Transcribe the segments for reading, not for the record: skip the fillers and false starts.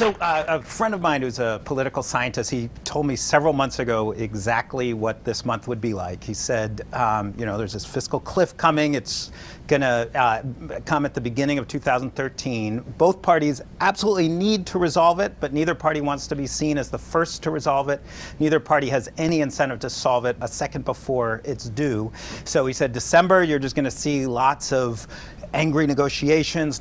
So a friend of mine who's a political scientist, he told me several months ago exactly what this month would be like. He said, you know, there's this fiscal cliff coming. It's going to come at the beginning of 2013. Both parties absolutely need to resolve it, but neither party wants to be seen as the first to resolve it. Neither party has any incentive to solve it a second before it's due. So he said, December, you're just going to see lots of angry negotiations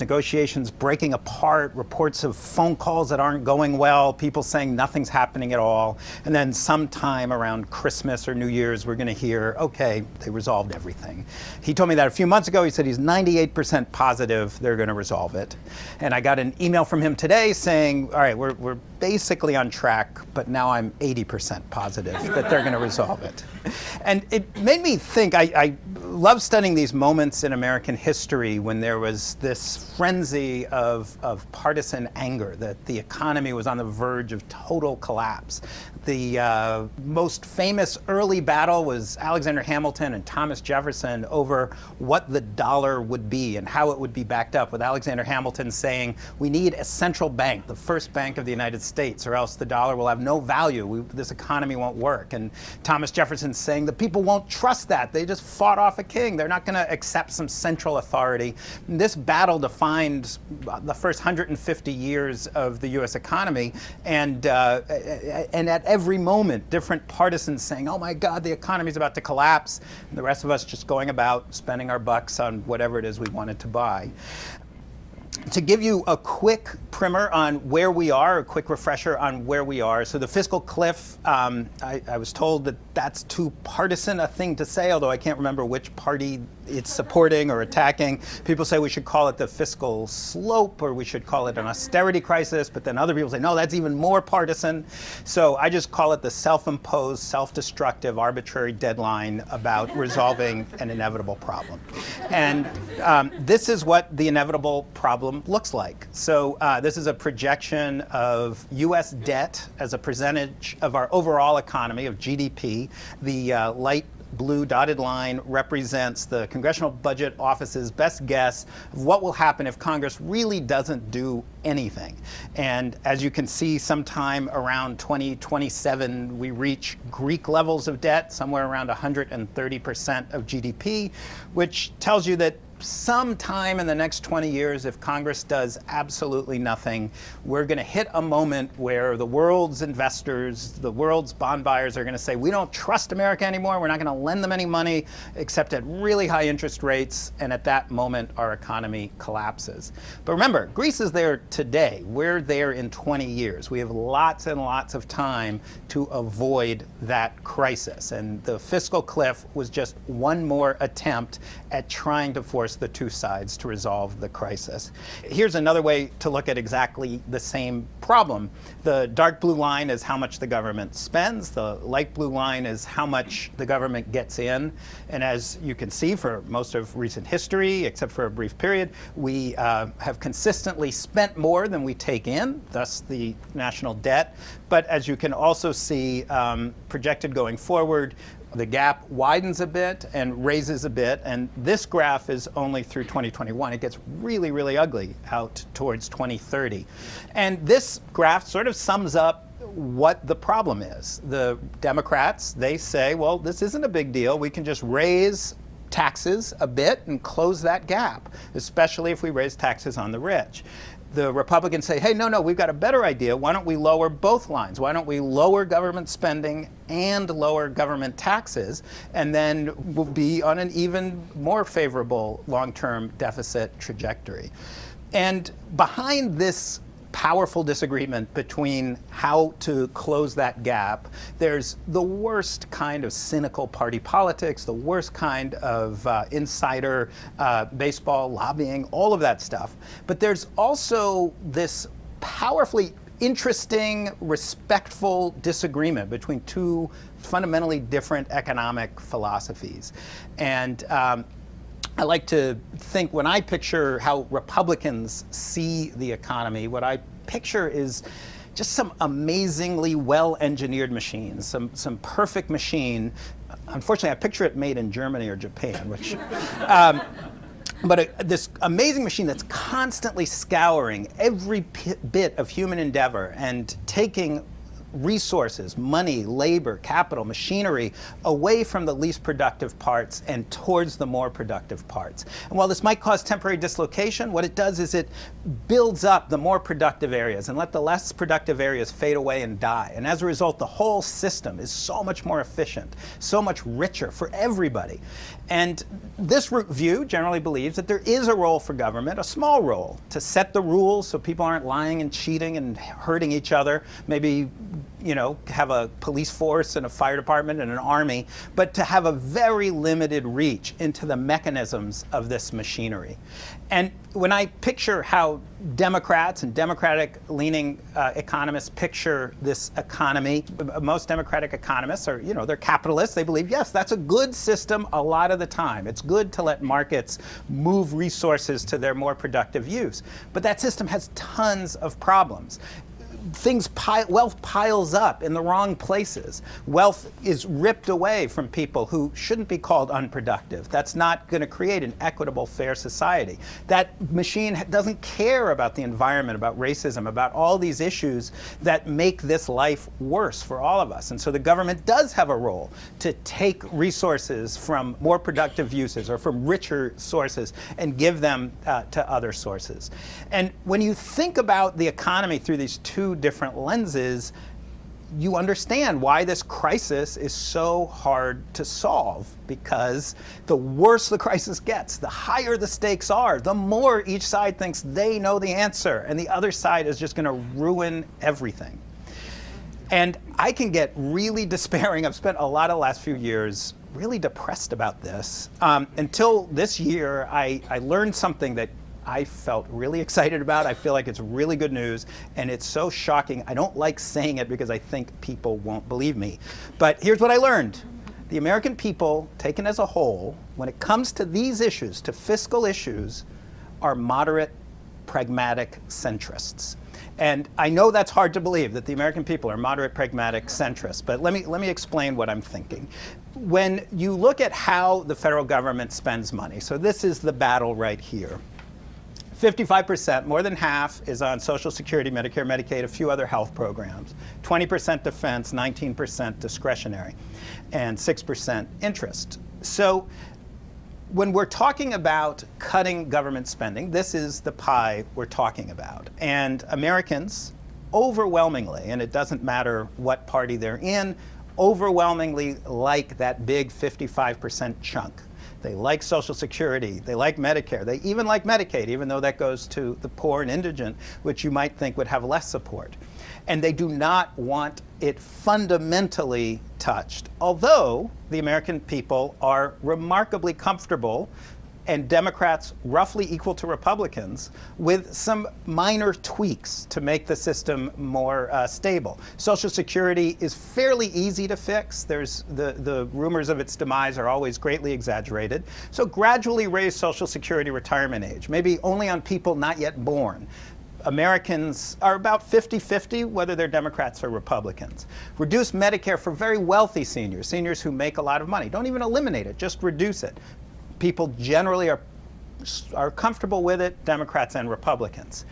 breaking apart, reports of phone calls that aren't going well, people saying nothing's happening at all. And then sometime around Christmas or New Year's, we're going to hear, okay, they resolved everything. He told me that a few months ago. He said he's 98% positive they're going to resolve it. And I got an email from him today saying, all right, we're basically on track, but now I'm 80% positive that they're going to resolve it. And it made me think, I love studying these moments in American history when there was this frenzy of partisan anger, that the economy was on the verge of total collapse. The most famous early battle was Alexander Hamilton and Thomas Jefferson over what the dollar would be and how it would be backed up, with Alexander Hamilton saying, we need a central bank, the first bank of the United States, or else the dollar will have no value. This economy won't work. And Thomas Jefferson saying the people won't trust that. They just fought off a king. They're not going to accept some central authority. And this battle defined the first 150 years of the U.S. economy. And at every moment, different partisans saying, oh my God, the economy's about to collapse. And the rest of us just going about spending our bucks on whatever it is we wanted to buy. To give you a quick primer on where we are, a quick refresher on where we are. So the fiscal cliff, I was told that that's too partisan a thing to say, although I can't remember which party it's supporting or attacking. People say we should call it the fiscal slope, or we should call it an austerity crisis, but then other people say, no, that's even more partisan. So I just call it the self-imposed, self-destructive, arbitrary deadline about resolving an inevitable problem. And this is what the inevitable problem looks like. So this is a projection of U.S. debt as a percentage of our overall economy, of GDP. The light blue dotted line represents the Congressional Budget Office's best guess of what will happen if Congress really doesn't do anything. And as you can see, sometime around 2027, we reach Greek levels of debt, somewhere around 130% of GDP, which tells you that sometime in the next 20 years, if Congress does absolutely nothing, we're going to hit a moment where the world's investors, the world's bond buyers are going to say, we don't trust America anymore. We're not going to lend them any money except at really high interest rates. And at that moment, our economy collapses. But remember, Greece is there today. We're there in 20 years. We have lots and lots of time to avoid that crisis. And the fiscal cliff was just one more attempt at trying to force the two sides to resolve the crisis. Here's another way to look at exactly the same problem. The dark blue line is how much the government spends. The light blue line is how much the government gets in. And as you can see, for most of recent history, except for a brief period, we have consistently spent more than we take in, thus the national debt. But as you can also see, projected going forward, the gap widens a bit and raises a bit, and this graph is only through 2021. It gets really, really ugly out towards 2030. And this graph sort of sums up what the problem is. The Democrats, they say, well, this isn't a big deal. We can just raise taxes a bit and close that gap, especially if we raise taxes on the rich. The Republicans say, hey, no, we've got a better idea. Why don't we lower both lines? Why don't we lower government spending and lower government taxes, and then we'll be on an even more favorable long-term deficit trajectory. And behind this powerful disagreement between how to close that gap, there's the worst kind of cynical party politics, the worst kind of insider baseball lobbying, all of that stuff. But there's also this powerfully interesting, respectful disagreement between two fundamentally different economic philosophies. And I like to think, when I picture how Republicans see the economy, what I picture is just some amazingly well-engineered machines, some perfect machine. Unfortunately, I picture it made in Germany or Japan, which But this amazing machine that's constantly scouring every bit of human endeavor and taking resources, money, labor, capital, machinery away from the least productive parts and towards the more productive parts. And while this might cause temporary dislocation, what it does is it builds up the more productive areas and let the less productive areas fade away and die. And as a result, the whole system is so much more efficient, so much richer for everybody. And this view generally believes that there is a role for government, a small role, to set the rules so people aren't lying and cheating and hurting each other, maybe have a police force and a fire department and an army, but to have a very limited reach into the mechanisms of this machinery. And when I picture how Democrats and Democratic-leaning economists picture this economy, most Democratic economists are, they're capitalists. They believe, yes, that's a good system a lot of the time. It's good to let markets move resources to their more productive use. But that system has tons of problems. Wealth piles up in the wrong places. Wealth is ripped away from people who shouldn't be called unproductive. That's not going to create an equitable, fair society. That machine doesn't care about the environment, about racism, about all these issues that make this life worse for all of us. And so the government does have a role to take resources from more productive uses or from richer sources and give them to other sources. And when you think about the economy through these two different lenses, you understand why this crisis is so hard to solve, because the worse the crisis gets, the higher the stakes are, the more each side thinks they know the answer, and the other side is just going to ruin everything. And I can get really despairing. I've spent a lot of the last few years really depressed about this. Until this year, I learned something that I felt really excited about. I feel like it's really good news, and it's so shocking. I don't like saying it because I think people won't believe me. But here's what I learned. The American people, taken as a whole, when it comes to these issues, to fiscal issues, are moderate, pragmatic centrists. And I know that's hard to believe, that the American people are moderate, pragmatic centrists, but let me explain what I'm thinking. When you look at how the federal government spends money, so this is the battle right here. 55%, more than half, is on Social Security, Medicare, Medicaid, a few other health programs. 20% defense, 19% discretionary, and 6% interest. So when we're talking about cutting government spending, this is the pie we're talking about. And Americans overwhelmingly, and it doesn't matter what party they're in, overwhelmingly like that big 55% chunk. They like Social Security, they like Medicare, they even like Medicaid, even though that goes to the poor and indigent, which you might think would have less support. And they do not want it fundamentally touched, although the American people are remarkably comfortable, and Democrats roughly equal to Republicans, with some minor tweaks to make the system more stable. Social Security is fairly easy to fix. There's the rumors of its demise are always greatly exaggerated. So gradually raise Social Security retirement age, maybe only on people not yet born. Americans are about 50-50, whether they're Democrats or Republicans. Reduce Medicare for very wealthy seniors, seniors who make a lot of money. Don't even eliminate it, just reduce it. People generally are comfortable with it, Democrats and Republicans.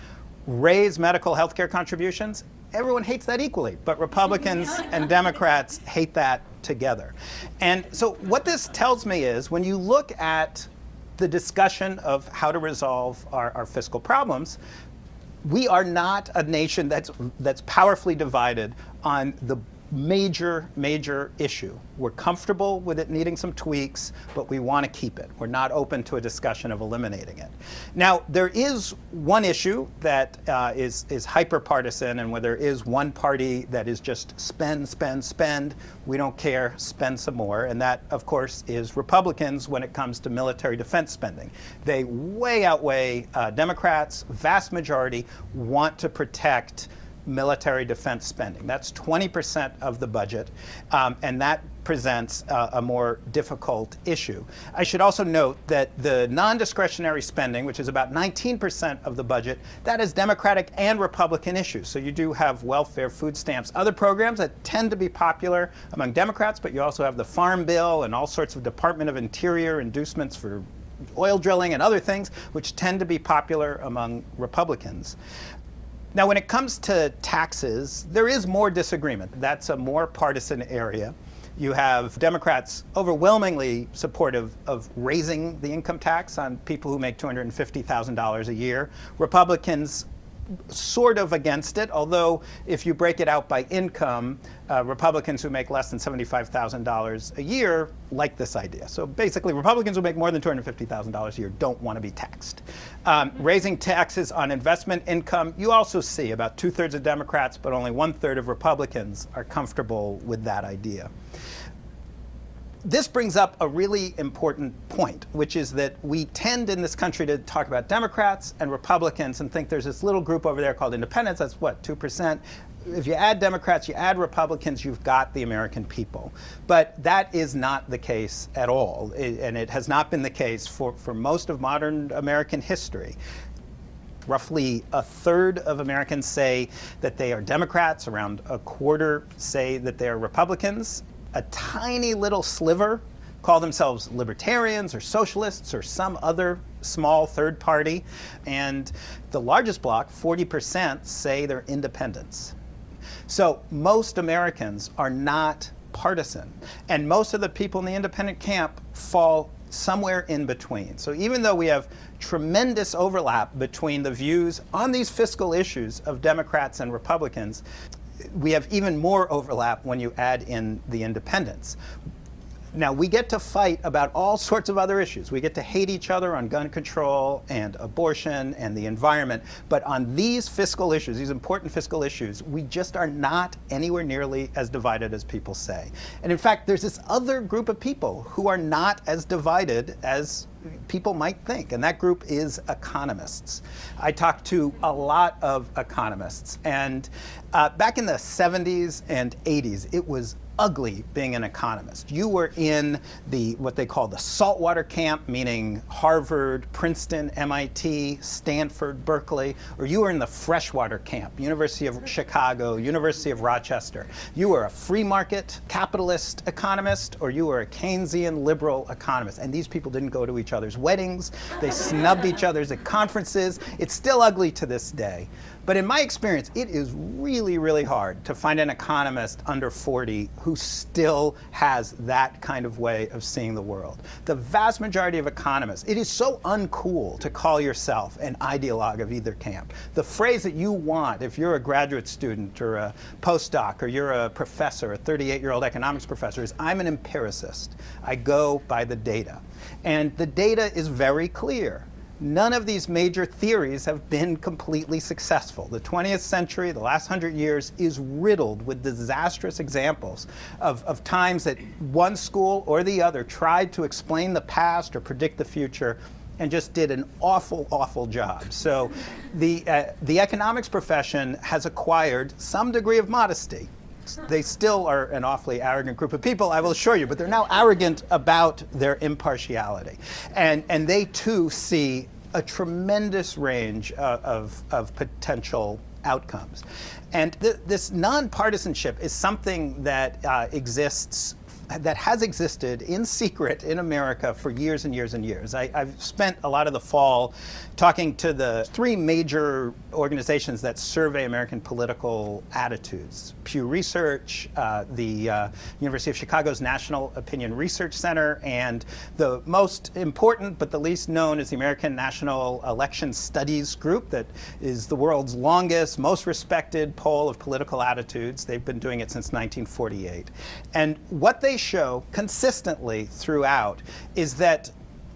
Raise medical health care contributions. Everyone hates that equally, but Republicans and Democrats hate that together. And so what this tells me is, when you look at the discussion of how to resolve our fiscal problems, we are not a nation that's powerfully divided on the major issue. We're comfortable with it needing some tweaks, but we want to keep it. We're not open to a discussion of eliminating it. Now, there is one issue that is hyper-partisan, and where there is one party that is just spend, spend, spend, we don't care, spend some more, and that, of course, is Republicans when it comes to military defense spending. They way outweigh Democrats. Vast majority want to protect military defense spending. That's 20% of the budget, and that presents a more difficult issue. I should also note that the non-discretionary spending, which is about 19% of the budget, that is Democratic and Republican issues. So you do have welfare, food stamps, other programs that tend to be popular among Democrats, but you also have the Farm Bill and all sorts of Department of Interior inducements for oil drilling and other things, which tend to be popular among Republicans. Now, when it comes to taxes, there is more disagreement. That's a more partisan area. You have Democrats overwhelmingly supportive of raising the income tax on people who make $250,000 a year. Republicans sort of against it, although if you break it out by income, Republicans who make less than $75,000 a year like this idea. So basically, Republicans who make more than $250,000 a year don't want to be taxed. Raising taxes on investment income, you also see about 2/3 of Democrats, but only 1/3 of Republicans are comfortable with that idea. This brings up a really important point, which is that we tend in this country to talk about Democrats and Republicans and think there's this little group over there called independents. That's what, 2%? If you add Democrats, you add Republicans, you've got the American people. But that is not the case at all, and it has not been the case for most of modern American history. Roughly 1/3 of Americans say that they are Democrats, around 1/4 say that they are Republicans. A tiny little sliver call themselves libertarians or socialists or some other small third party. And the largest bloc, 40%, say they're independents. So most Americans are not partisan. And most of the people in the independent camp fall somewhere in between. So even though we have tremendous overlap between the views on these fiscal issues of Democrats and Republicans, we have even more overlap when you add in the independents. Now, we get to fight about all sorts of other issues. We get to hate each other on gun control and abortion and the environment. But on these fiscal issues, these important fiscal issues, we just are not anywhere nearly as divided as people say. And in fact, there's this other group of people who are not as divided as people might think, and that group is economists. I talked to a lot of economists, and back in the 70s and 80s, it was ugly being an economist. You were in what they call the saltwater camp, meaning Harvard, Princeton, MIT, Stanford, Berkeley, or you were in the freshwater camp, University of Chicago, University of Rochester. You were a free market capitalist economist, or you were a Keynesian liberal economist. And these people didn't go to each other's weddings. They snubbed each other's at conferences. It's still ugly to this day. But in my experience, it is really, really hard to find an economist under 40 who still has that kind of way of seeing the world. The vast majority of economists, it is so uncool to call yourself an ideologue of either camp. The phrase that you want, if you're a graduate student or a postdoc or you're a professor, a 38-year-old economics professor, is I'm an empiricist. I go by the data. And the data is very clear. None of these major theories have been completely successful. The 20th century, the last 100 years, is riddled with disastrous examples of times that one school or the other tried to explain the past or predict the future and just did an awful, awful job. So the economics profession has acquired some degree of modesty. They still are an awfully arrogant group of people, I will assure you, but they're now arrogant about their impartiality. And they too see a tremendous range of potential outcomes. And this nonpartisanship is something that that has existed in secret in America for years and years and years. I've spent a lot of the fall talking to the 3 major organizations that survey American political attitudes: Pew Research, the University of Chicago's National Opinion Research Center, and the most important but the least known is the American National Election Studies Group, that is the world's longest, most respected poll of political attitudes. They've been doing it since 1948. And what they show consistently throughout is that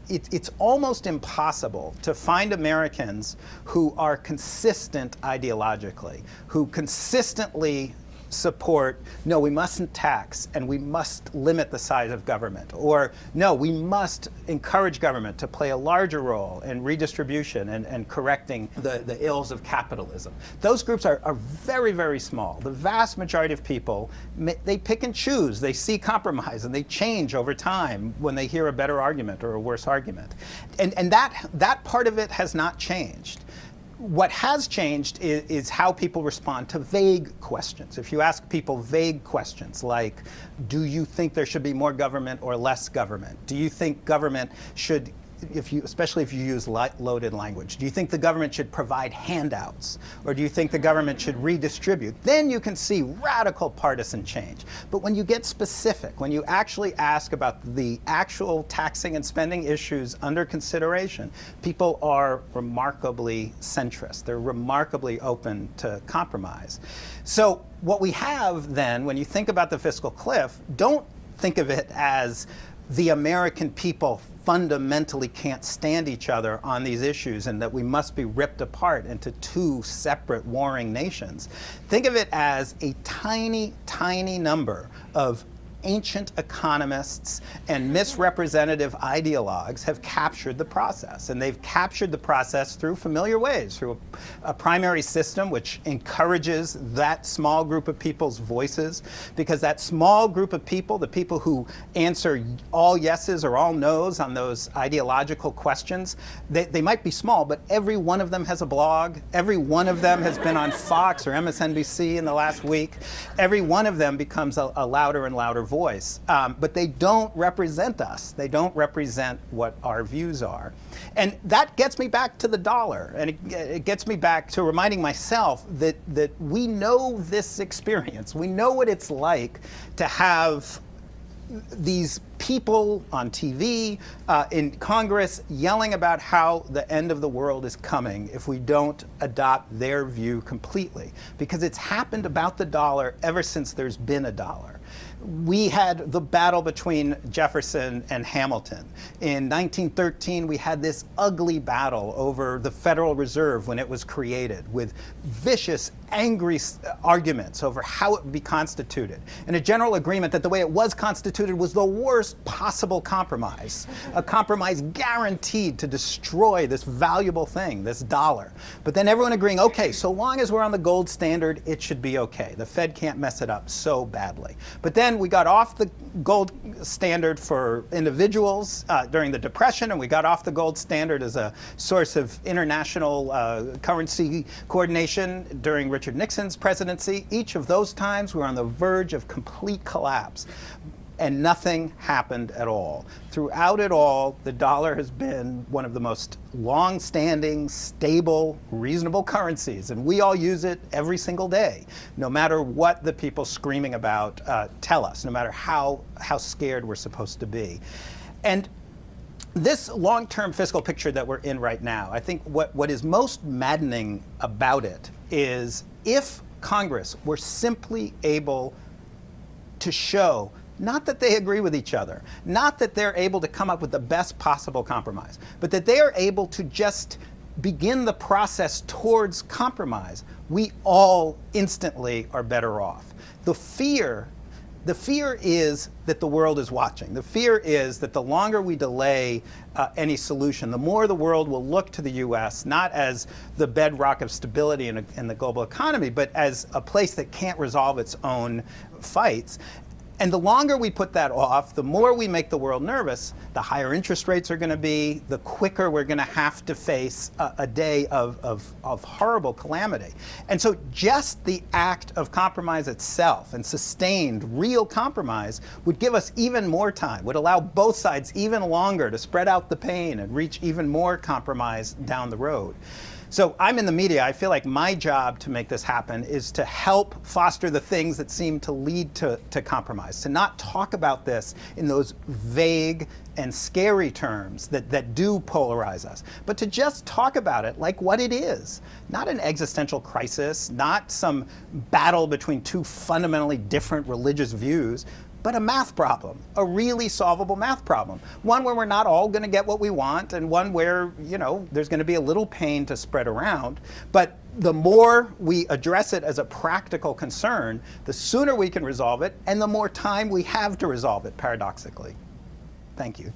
it's almost impossible to find Americans who are consistent ideologically, who consistently support, no, we mustn't tax and we must limit the size of government, or no, we must encourage government to play a larger role in redistribution and correcting the ills of capitalism. Those groups are very, very small. The vast majority of people, they pick and choose. They see compromise and they change over time when they hear a better argument or a worse argument. And that part of it has not changed. What has changed is how people respond to vague questions. If you ask people vague questions like, do you think there should be more government or less government? Do you think government should especially if you use loaded language. Do you think the government should provide handouts? Or do you think the government should redistribute? Then you can see radical partisan change. But when you get specific, when you actually ask about the actual taxing and spending issues under consideration, people are remarkably centrist. They're remarkably open to compromise. So what we have then, when you think about the fiscal cliff, don't think of it as the American people fundamentally can't stand each other on these issues and that we must be ripped apart into two separate warring nations. Think of it as a tiny, tiny number of ancient economists and misrepresentative ideologues have captured the process. And they've captured the process through familiar ways, through a primary system which encourages that small group of people's voices, because that small group of people, the people who answer all yeses or all nos on those ideological questions, they might be small, but every one of them has a blog. Every one of them has been on Fox or MSNBC in the last week. Every one of them becomes a louder and louder voice. But they don't represent us. They don't represent what our views are. And that gets me back to the dollar. And it gets me back to reminding myself that we know this experience. We know what it's like to have these people on TV, in Congress, yelling about how the end of the world is coming if we don't adopt their view completely. Because it's happened about the dollar ever since there's been a dollar. We had the battle between Jefferson and Hamilton. In 1913, we had this ugly battle over the Federal Reserve when it was created, with vicious, angry arguments over how it would be constituted, and a general agreement that the way it was constituted was the worst possible compromise, a compromise guaranteed to destroy this valuable thing, this dollar. But then everyone agreeing, okay, so long as we're on the gold standard, it should be okay. The Fed can't mess it up so badly. But then we got off the gold standard for individuals during the Depression, and we got off the gold standard as a source of international currency coordination during Richard Nixon's presidency. Each of those times we were on the verge of complete collapse, and nothing happened at all. Throughout it all, the dollar has been one of the most long-standing, stable, reasonable currencies, and we all use it every single day, no matter what the people screaming about tell us, no matter how scared we're supposed to be. And this long-term fiscal picture that we're in right now, I think what is most maddening about it is if Congress were simply able to show not that they agree with each other, not that they're able to come up with the best possible compromise, but that they are able to just begin the process towards compromise, we all instantly are better off. The fear is that the world is watching. The fear is that the longer we delay any solution, the more the world will look to the U.S., not as the bedrock of stability in the global economy, but as a place that can't resolve its own fights. And the longer we put that off, the more we make the world nervous, the higher interest rates are going to be, the quicker we're going to have to face a day of horrible calamity. And so just the act of compromise itself, and sustained real compromise, would give us even more time, would allow both sides even longer to spread out the pain and reach even more compromise down the road. So I'm in the media. I feel like my job to make this happen is to help foster the things that seem to lead to compromise, to not talk about this in those vague and scary terms that do polarize us, but to just talk about it like what it is. Not an existential crisis, not some battle between two fundamentally different religious views, but a math problem, a really solvable math problem. One where we're not all going to get what we want, and one where, you know, there's going to be a little pain to spread around. But the more we address it as a practical concern, the sooner we can resolve it, and the more time we have to resolve it, paradoxically. Thank you.